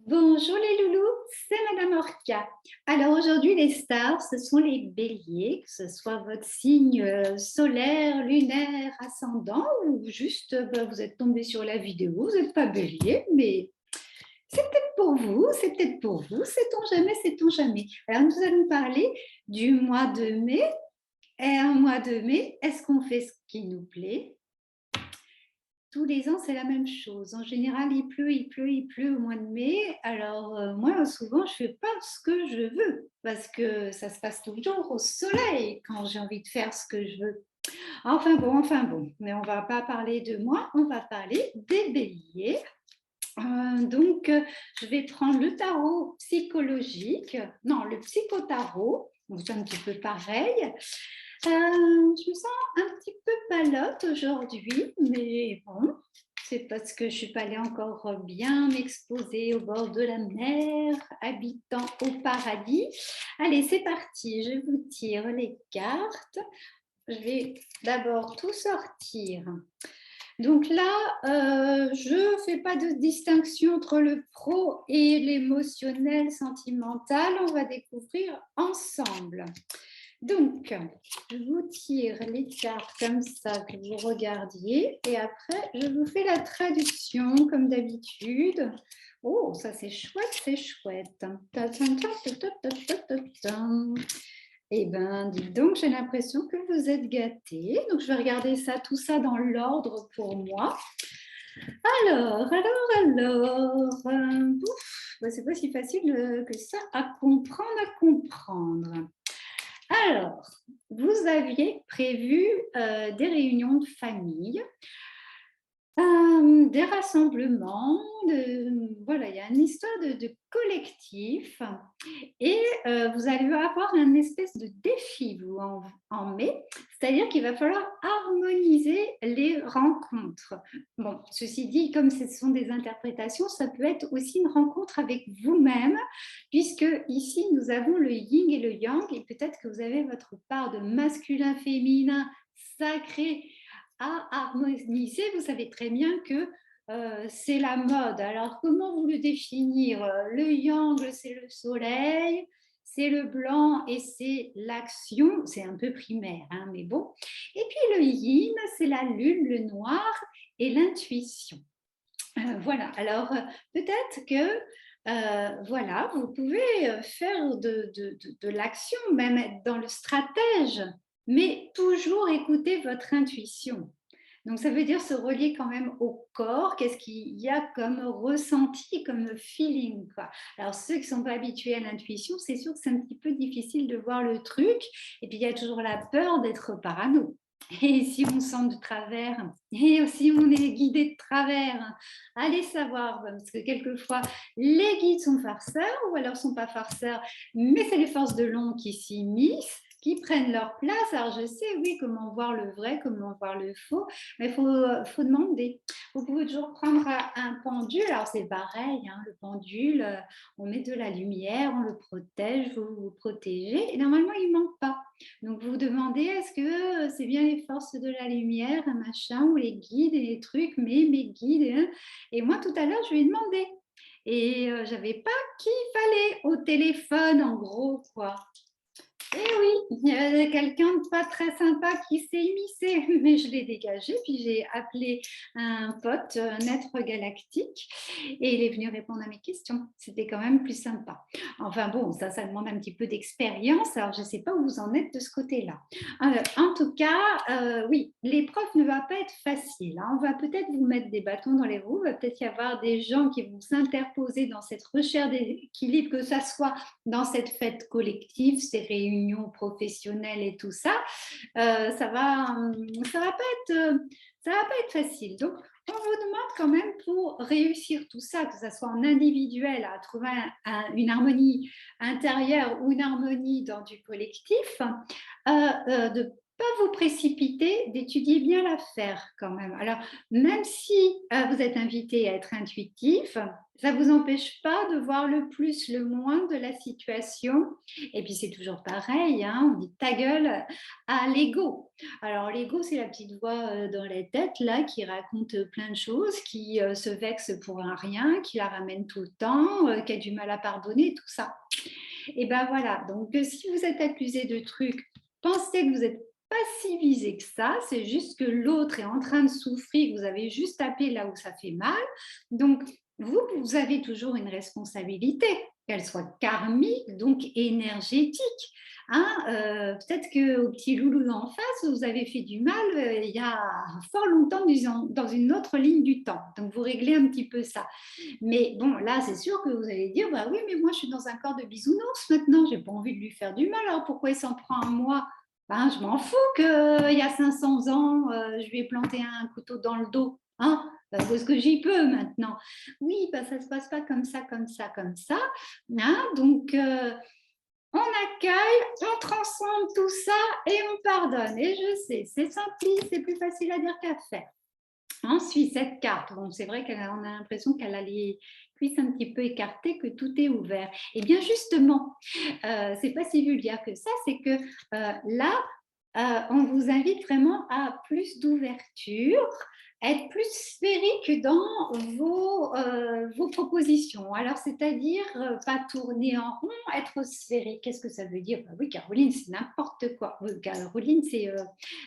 Bonjour les loulous, c'est Madame Orca. Alors aujourd'hui les stars, ce sont les béliers, que ce soit votre signe solaire, lunaire, ascendant ou juste vous êtes tombé sur la vidéo, vous n'êtes pas bélier, mais c'est peut-être pour vous, c'est peut-être pour vous, sait-on jamais, sait-on jamais. Alors nous allons parler du mois de mai. Et un mois de mai, est-ce qu'on fait ce qui nous plaît? Tous les ans, c'est la même chose. En général, il pleut, il pleut, il pleut au mois de mai. Alors, moi, souvent, je ne fais pas ce que je veux parce que ça se passe toujours au soleil quand j'ai envie de faire ce que je veux. Enfin bon. Mais on ne va pas parler de moi, on va parler des béliers. Je vais prendre le tarot psychologique, non, le psychotarot, donc c'est un petit peu pareil. Je me sens un petit peu palote aujourd'hui, mais bon, c'est parce que je ne suis pas allée encore bien m'exposer au bord de la mer, habitant au paradis. Allez, c'est parti, je vous tire les cartes. Je vais d'abord tout sortir. Donc là, je ne fais pas de distinction entre le pro et l'émotionnel sentimental. On va découvrir ensemble. Donc, je vous tire les cartes comme ça que vous regardiez et après, je vous fais la traduction comme d'habitude. Oh, ça c'est chouette, c'est chouette. Eh bien, dites donc, j'ai l'impression que vous êtes gâtés. Donc, je vais regarder ça, tout ça dans l'ordre pour moi. C'est pas si facile que ça à comprendre. Alors, vous aviez prévu des réunions de famille, des rassemblements, voilà, il y a une histoire de collectif et vous allez avoir un espèce de défi vous, en mai, c'est-à-dire qu'il va falloir harmoniser les rencontres. Bon, ceci dit, comme ce sont des interprétations, ça peut être aussi une rencontre avec vous-même, puisque ici, nous avons le yin et le yang, et peut-être que vous avez votre part de masculin, féminin, sacré, à harmoniser. Vous savez très bien que c'est la mode. Alors, comment vous le définir? Le yang, c'est le soleil, c'est le blanc et c'est l'action. C'est un peu primaire, hein, mais bon. Et puis le yin, c'est la lune, le noir et l'intuition. Voilà, alors peut-être que voilà, vous pouvez faire de l'action, même être dans le stratège, mais toujours écouter votre intuition. Donc ça veut dire se relier quand même au corps, qu'est-ce qu'il y a comme ressenti, comme feeling, quoi. Alors ceux qui ne sont pas habitués à l'intuition, c'est sûr que c'est un petit peu difficile de voir le truc, et puis il y a toujours la peur d'être parano. Et si on sent de travers, et si on est guidé de travers, allez savoir, parce que quelquefois, les guides sont farceurs ou alors sont pas farceurs, mais c'est les forces de l'ombre qui s'immiscent, qui prennent leur place. Alors je sais, oui, comment voir le vrai, comment voir le faux, mais il faut demander. Vous pouvez toujours prendre un pendule, alors c'est pareil, hein, le pendule, on met de la lumière, on le protège, vous vous protégez, et normalement il ne manque pas. Donc vous vous demandez, est-ce que c'est bien les forces de la lumière, machin, ou les guides et les trucs, mais mes guides. Hein. Et moi tout à l'heure, je lui ai demandé. Et je n'avais pas qui fallait au téléphone, en gros, quoi. Eh oui, il y a quelqu'un de pas très sympa qui s'est immiscé, mais je l'ai dégagé, puis j'ai appelé un pote, un être galactique, et il est venu répondre à mes questions. C'était quand même plus sympa. Enfin bon, ça demande un petit peu d'expérience, alors je ne sais pas où vous en êtes de ce côté-là. En tout cas, oui, l'épreuve ne va pas être facile. Hein. On va peut-être vous mettre des bâtons dans les roues, il va peut-être y avoir des gens qui vont s'interposer dans cette recherche d'équilibre, que ça soit dans cette fête collective, ces réunions professionnelles et tout ça, ça va pas être facile. Donc, on vous demande quand même pour réussir tout ça, que ce soit en individuel, à trouver une harmonie intérieure ou une harmonie dans du collectif, de pas vous précipiter, d'étudier bien l'affaire quand même. Alors, même si vous êtes invité à être intuitif, ça ne vous empêche pas de voir le plus, le moins de la situation. Et puis, c'est toujours pareil, hein, on dit ta gueule à l'ego. Alors, l'ego, c'est la petite voix dans la tête, là, qui raconte plein de choses, qui se vexe pour un rien, qui la ramène tout le temps, qui a du mal à pardonner, tout ça. Et ben voilà, donc si vous êtes accusé de trucs, pensez que vous êtes pas si visé que ça, c'est juste que l'autre est en train de souffrir, vous avez juste tapé là où ça fait mal. Donc, vous avez toujours une responsabilité, qu'elle soit karmique, donc énergétique. Hein, peut-être qu'au petit loulou en face, vous avez fait du mal il y a fort longtemps dans une autre ligne du temps. Donc, vous réglez un petit peu ça. Mais bon, là, c'est sûr que vous allez dire, bah oui, mais moi, je suis dans un corps de bisounours maintenant, j'ai pas envie de lui faire du mal, alors pourquoi il s'en prend à moi? Ben, je m'en fous qu'il y a 500 ans, je lui ai planté un couteau dans le dos, hein, parce que j'y peux maintenant. Oui, ben, ça se passe pas comme ça, comme ça, comme ça. Hein, donc, on accueille, on transcende tout ça et on pardonne. Et je sais, c'est simple, c'est plus facile à dire qu'à faire. Ensuite, cette carte, bon, c'est vrai qu'on a l'impression qu'elle a les cuisses un petit peu écartées, que tout est ouvert. Et bien justement, c'est pas si vulgaire que ça, c'est que là, on vous invite vraiment à plus d'ouverture, être plus sphérique dans vos propositions. Alors, c'est-à-dire pas tourner en rond, être sphérique. Qu'est-ce que ça veut dire? Bah oui, Caroline, c'est n'importe quoi. Oui, Caroline, c'est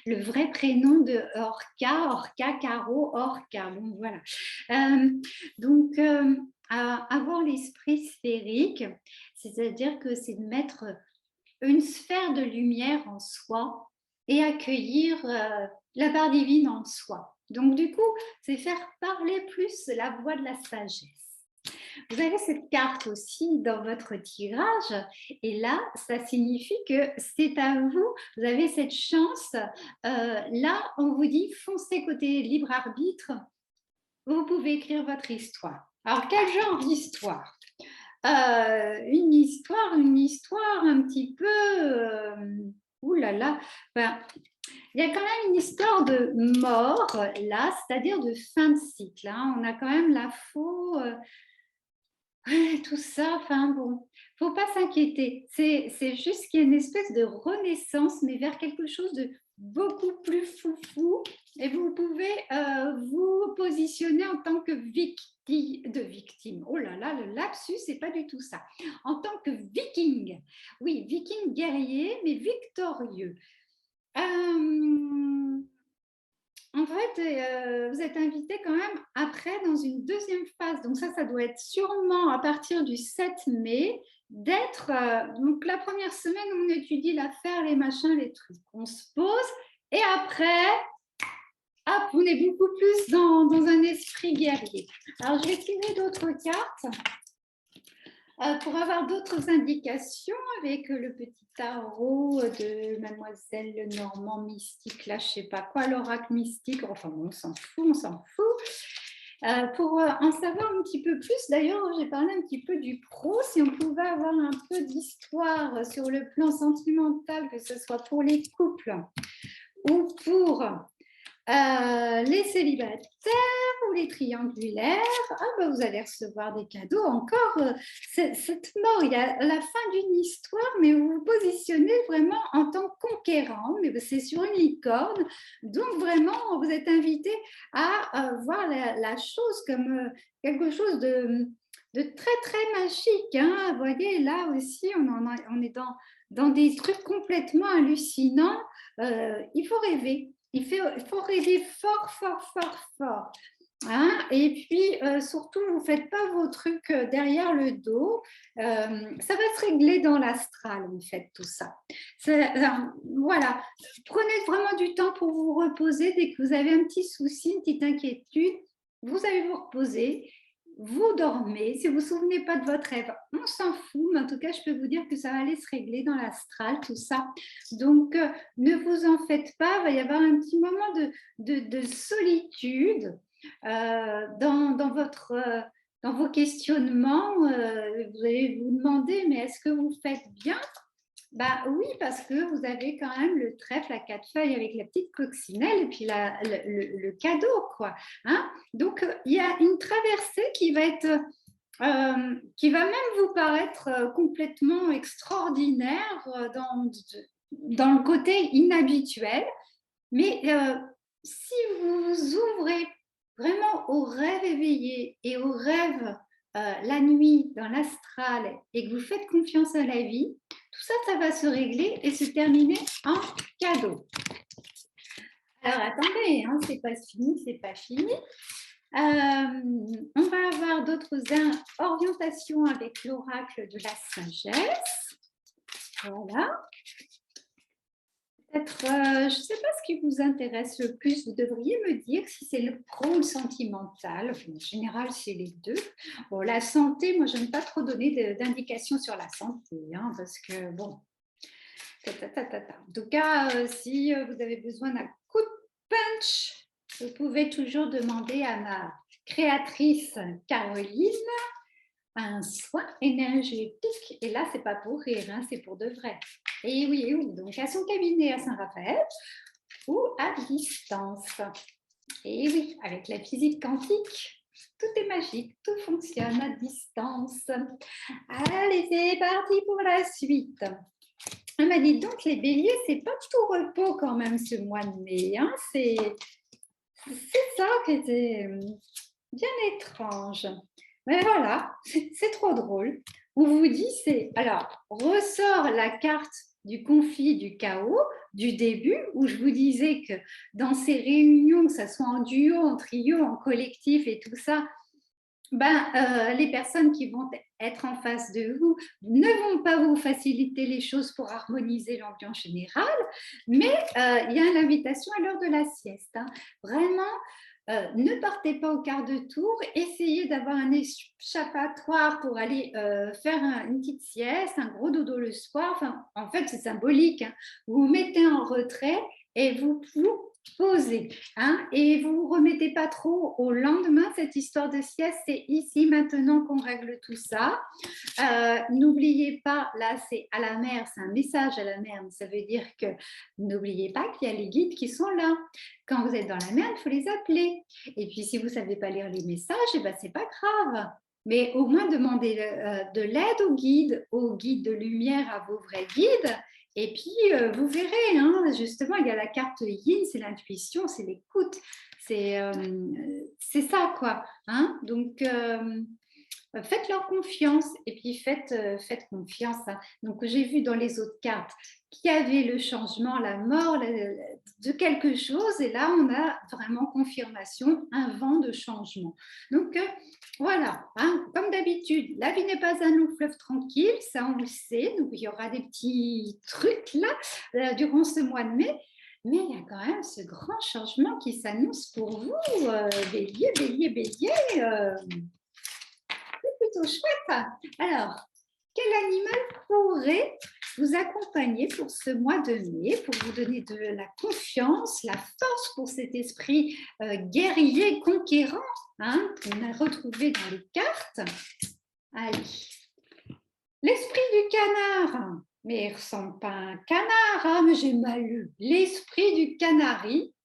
le vrai prénom de Orca, Caro, Orca. Bon, voilà. Donc, avoir l'esprit sphérique, c'est-à-dire que c'est de mettre une sphère de lumière en soi et accueillir la part divine en soi. Donc, du coup, c'est faire parler plus la voix de la sagesse. Vous avez cette carte aussi dans votre tirage et là, ça signifie que c'est à vous, vous avez cette chance. Là, on vous dit foncez côté libre arbitre, vous pouvez écrire votre histoire. Alors, quel genre d'histoire? Une histoire un petit peu... ouh là là, ben, il y a quand même une histoire de mort là, c'est-à-dire de fin de cycle. Hein. On a quand même la faux, tout ça, enfin bon, faut pas s'inquiéter. C'est juste qu'il y a une espèce de renaissance, mais vers quelque chose de beaucoup plus foufou. Et vous pouvez vous positionner en tant que victime. Oh là là, le lapsus, c'est pas du tout ça. En tant que viking. Oui, viking guerrier, mais victorieux. En fait, vous êtes invité quand même après dans une deuxième phase. Donc ça doit être sûrement à partir du 7 mai d'être... donc la première semaine, on étudie l'affaire, les machins, les trucs. On se pose et après, hop, on est beaucoup plus dans un esprit guerrier. Alors, je vais tirer d'autres cartes pour avoir d'autres indications avec le petit tarot de Mademoiselle Lenormand mystique, là, je sais pas quoi, l'oracle mystique, enfin bon, on s'en fout. Pour en savoir un petit peu plus, d'ailleurs, j'ai parlé un petit peu du pro, si on pouvait avoir un peu d'histoire sur le plan sentimental, que ce soit pour les couples ou pour les célibataires ou les triangulaires, vous allez recevoir des cadeaux. Encore, cette mort, il y a la fin d'une histoire, mais vous vous positionnez vraiment en tant que conquérant, mais c'est sur une licorne. Donc, vraiment, vous êtes invité à voir la chose comme quelque chose de très, très magique. Hein. Vous voyez, là aussi, on est dans des trucs complètement hallucinants. Il faut rêver. Il faut rêver fort, fort, fort, fort. Hein? Et puis, surtout, vous ne faites pas vos trucs derrière le dos. Ça va se régler dans l'astral, en fait, tout ça. Voilà. Prenez vraiment du temps pour vous reposer. Dès que vous avez un petit souci, une petite inquiétude, vous allez vous reposer. Vous dormez. Si vous ne vous souvenez pas de votre rêve, on s'en fout. Mais en tout cas, je peux vous dire que ça va aller se régler dans l'astral, tout ça. Donc, ne vous en faites pas. Il va y avoir un petit moment de solitude dans vos questionnements. Vous allez vous demander, mais est-ce que vous faites bien? Bah oui, parce que vous avez quand même le trèfle à 4 feuilles avec la petite coccinelle et puis le cadeau, quoi. Hein. Donc, il y a une traversée qui va être, qui va même vous paraître complètement extraordinaire dans le côté inhabituel. Mais si vous vous ouvrez vraiment au rêve éveillé et au rêve la nuit dans l'astral et que vous faites confiance à la vie, tout ça, ça va se régler et se terminer en cadeau. Alors attendez, hein, c'est pas fini, c'est pas fini. On va avoir d'autres orientations avec l'oracle de la sagesse. Voilà. Peut-être, je ne sais pas ce qui vous intéresse le plus. Vous devriez me dire si c'est le pro ou le sentimental. En général, c'est les deux. Bon, la santé, moi, je n'aime pas trop donner d'indications sur la santé, hein, parce que, bon, En tout cas, si vous avez besoin d'un coup de punch, vous pouvez toujours demander à ma créatrice Caroline un soin énergétique. Et là, c'est pas pour rire, hein, c'est pour de vrai. Et oui, donc à son cabinet à Saint-Raphaël ou à distance. Et oui, avec la physique quantique, tout est magique, tout fonctionne à distance. Allez, c'est parti pour la suite. Elle m'a dit donc les béliers, c'est pas tout repos quand même ce mois de mai. Hein, c'est ça qui était bien étrange. Mais voilà, c'est trop drôle. On vous dit, alors, ressort la carte du conflit, du chaos, du début, où je vous disais que dans ces réunions, que ce soit en duo, en trio, en collectif et tout ça, les personnes qui vont être en face de vous ne vont pas vous faciliter les choses pour harmoniser l'ambiance générale, mais il y a l'invitation à l'heure de la sieste. Hein. Vraiment, ne partez pas au quart de tour, essayez d'avoir un échappatoire pour aller faire une petite sieste, un gros dodo le soir. Enfin, en fait, c'est symbolique. Hein. Vous vous mettez en retrait et vous posez. Hein, et vous ne vous remettez pas trop au lendemain, cette histoire de sieste, c'est ici maintenant qu'on règle tout ça. N'oubliez pas, là c'est à la mer, c'est un message à la mer, ça veut dire que n'oubliez pas qu'il y a les guides qui sont là. Quand vous êtes dans la mer, il faut les appeler. Et puis si vous ne savez pas lire les messages, eh ben, c'est pas grave. Mais au moins demandez de l'aide aux guides de lumière, à vos vrais guides. Et puis, vous verrez, hein, justement, il y a la carte yin, c'est l'intuition, c'est l'écoute, c'est ça, quoi. Hein. Donc, faites-leur confiance et puis faites confiance. Hein. Donc, j'ai vu dans les autres cartes qu'il y avait le changement, la mort de quelque chose et là, on a vraiment confirmation, un vent de changement. Donc, voilà, hein, comme d'habitude, la vie n'est pas un long fleuve tranquille, ça on le sait, donc il y aura des petits trucs là durant ce mois de mai, mais il y a quand même ce grand changement qui s'annonce pour vous, bélier, bélier, bélier. C'est plutôt chouette. Alors, quel animal pourrait vous accompagner pour ce mois de mai, pour vous donner de la confiance, la force pour cet esprit guerrier, conquérant, hein, qu'on a retrouvé dans les cartes. Allez, l'esprit du canard, mais il ne ressemble pas à un canard, hein, mais j'ai mal lu. L'esprit du canari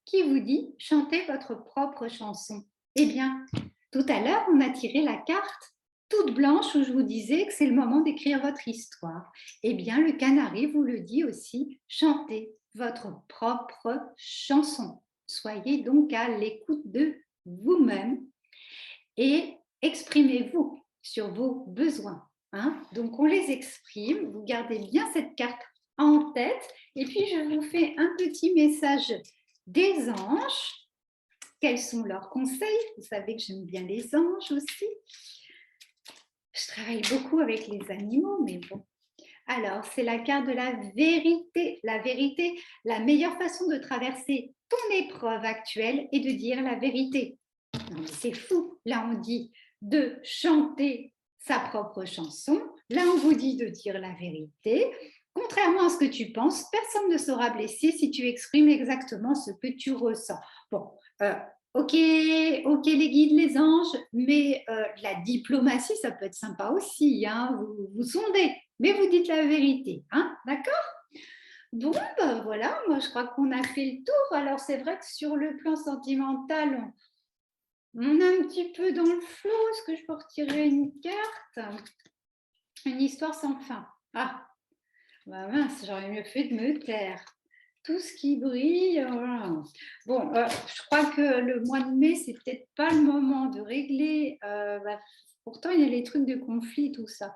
qui vous dit chantez votre propre chanson. Eh bien, tout à l'heure, on a tiré la carte toute blanche où je vous disais que c'est le moment d'écrire votre histoire. Eh bien, le canari vous le dit aussi, chantez votre propre chanson. Soyez donc à l'écoute de vous-même et exprimez-vous sur vos besoins. Hein. Donc, on les exprime. Vous gardez bien cette carte en tête. Et puis, je vous fais un petit message des anges. Quels sont leurs conseils? Vous savez que j'aime bien les anges aussi. Je travaille beaucoup avec les animaux, mais bon. Alors, c'est la carte de la vérité. La vérité, la meilleure façon de traverser ton épreuve actuelle est de dire la vérité. Non, mais c'est fou. Là, on dit de chanter sa propre chanson. Là, on vous dit de dire la vérité. Contrairement à ce que tu penses, personne ne sera blessé si tu exprimes exactement ce que tu ressens. Bon, Ok, ok les guides, les anges, mais la diplomatie, ça peut être sympa aussi, hein, vous sondez, mais vous dites la vérité, hein, d'accord? Bon, ben voilà, moi je crois qu'on a fait le tour. Alors c'est vrai que sur le plan sentimental, on est un petit peu dans le flou. Est-ce que je peux retirer une carte? Une histoire sans fin. Ah, bah mince, j'aurais mieux fait de me taire. Tout ce qui brille. Voilà. Bon, je crois que le mois de mai, c'est peut-être pas le moment de régler. Pourtant, il y a les trucs de conflit, tout ça.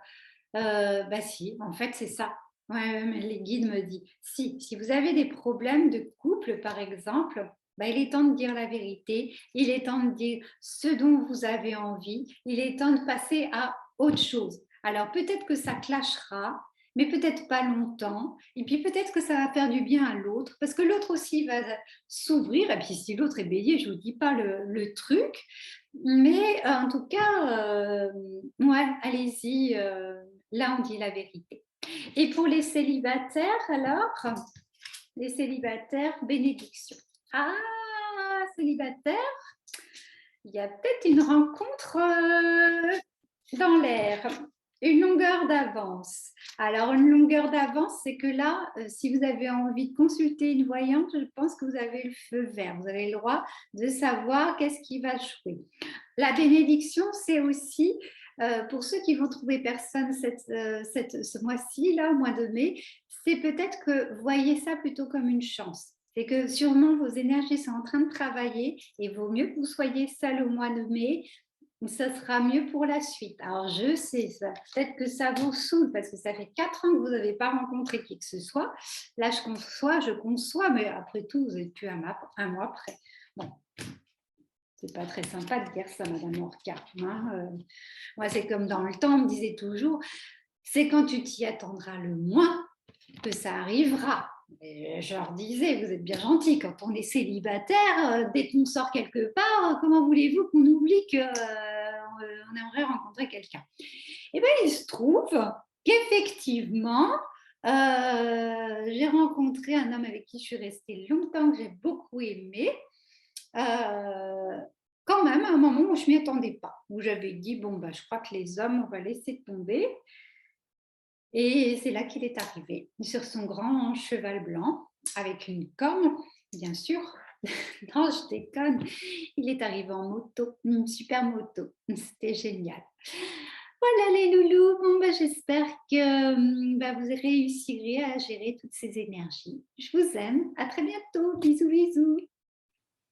Bah si, en fait, c'est ça. Ouais, ouais, mais les guides me disent, si vous avez des problèmes de couple, par exemple, bah, il est temps de dire la vérité, il est temps de dire ce dont vous avez envie, il est temps de passer à autre chose. Alors peut-être que ça clashera, mais peut-être pas longtemps. Et puis peut-être que ça va faire du bien à l'autre, parce que l'autre aussi va s'ouvrir. Et puis si l'autre est bélier, je ne vous dis pas le truc. Mais en tout cas, ouais, allez-y, là on dit la vérité. Et pour les célibataires, alors, les célibataires, bénédiction. Ah, célibataire, il y a peut-être une rencontre dans l'air, une longueur d'avance. Alors, une longueur d'avance, c'est que là, si vous avez envie de consulter une voyante, je pense que vous avez le feu vert. Vous avez le droit de savoir qu'est-ce qui va jouer. La bénédiction, c'est aussi pour ceux qui vont trouver personne ce mois-ci, là, au mois de mai, c'est peut-être que vous voyez ça plutôt comme une chance. C'est que sûrement vos énergies sont en train de travailler et il vaut mieux que vous soyez seul au mois de mai, ça sera mieux pour la suite. Alors je sais, peut-être que ça vous saoule parce que ça fait 4 ans que vous n'avez pas rencontré qui que ce soit. Là, je conçois, mais après tout, vous n'êtes plus un mois près. Bon, c'est pas très sympa de dire ça, Madame Orca. Hein, moi, c'est comme dans le temps, on me disait toujours, c'est quand tu t'y attendras le moins que ça arrivera. Et je leur disais, vous êtes bien gentils, quand on est célibataire, dès qu'on sort quelque part, comment voulez-vous qu'on oublie qu'on aimerait rencontrer quelqu'un? Eh bien, il se trouve qu'effectivement, j'ai rencontré un homme avec qui je suis restée longtemps, que j'ai beaucoup aimé. Euh, Quand même, à un moment où je ne m'y attendais pas, où j'avais dit, bon, bah, je crois que les hommes, on va laisser tomber. Et c'est là qu'il est arrivé, sur son grand cheval blanc, avec une corne, bien sûr. Non, je déconne. Il est arrivé en moto, une super moto. C'était génial. Voilà les loulous. Bon, bah, j'espère que bah, vous réussirez à gérer toutes ces énergies. Je vous aime. À très bientôt. Bisous, bisous.